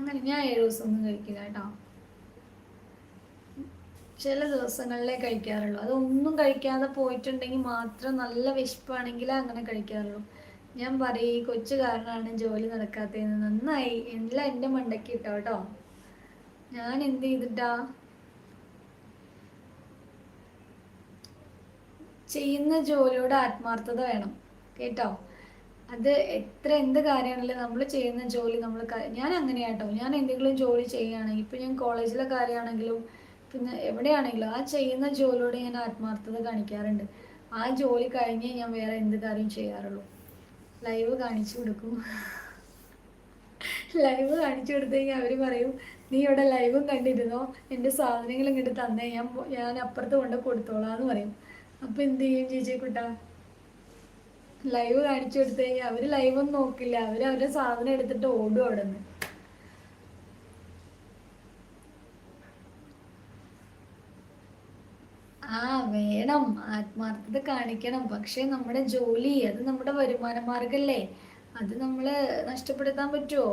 അങ്ങനെ ഞാൻ 7 ദിവസമൊന്നും കഴിക്കില്ല കേട്ടോ. ചില ദിവസങ്ങളിലേ കഴിക്കാറുള്ളൂ. അതൊന്നും കഴിക്കാതെ പോയിട്ടുണ്ടെങ്കിൽ മാത്രം നല്ല വിശപ്പാണെങ്കിൽ അങ്ങനെ കഴിക്കാറുള്ളൂ. ഞാൻ പറയും ഈ കൊച്ചു കാരണമാണ് ജോലി നടക്കാത്തതെന്ന്. നന്നായി എല്ലാം എൻ്റെ മണ്ടയ്ക്ക് ഇട്ടോ കേട്ടോ. ഞാൻ എന്ത് ചെയ്തിട്ടാ? ചെയ്യുന്ന ജോലിയോട് ആത്മാർത്ഥത വേണം കേട്ടോ. അത് എന്ത് കാര്യമാണെങ്കിലും നമ്മൾ ചെയ്യുന്ന ജോലി ഞാൻ അങ്ങനെയാട്ടോ. ഞാൻ എന്തെങ്കിലും ജോലി ചെയ്യുകയാണെങ്കിൽ, ഇപ്പം ഞാൻ കോളേജിലെ കാര്യമാണെങ്കിലും പിന്നെ എവിടെയാണെങ്കിലും ആ ചെയ്യുന്ന ജോലിയോട് ഞാൻ ആത്മാർത്ഥത കാണിക്കാറുണ്ട്. ആ ജോലി കഴിഞ്ഞേ ഞാൻ വേറെ എന്ത് കാര്യം ചെയ്യാറുള്ളൂ. ലൈവ് കാണിച്ചു കൊടുക്കും. ലൈവ് കാണിച്ചു കൊടുത്തു കഴിഞ്ഞാൽ അവർ പറയും നീ ഇവിടെ ലൈവും കണ്ടിരുന്നോ, എൻ്റെ സാധനങ്ങൾ ഇങ്ങോട്ട് തന്നേ, ഞാൻ അപ്പുറത്ത് കൊണ്ട് കൊടുത്തോളാം എന്ന് പറയും. അപ്പം എന്ത് ചെയ്യും ചേച്ചി കുട്ടാ? ലൈവ് കാണിച്ചു കൊടുത്തു കഴിഞ്ഞാൽ അവർ ലൈവൊന്നും നോക്കില്ല, അവരുടെ സാധനം എടുത്തിട്ട് ഓടും അവിടെ നിന്ന്. ആ വേണം, ആത്മാർത്ഥത കാണിക്കണം. പക്ഷെ നമ്മുടെ ജോലി അത് നമ്മുടെ വരുമാന മാർഗല്ലേ, അത് നമ്മൾ നഷ്ടപ്പെടുത്താൻ പറ്റുമോ?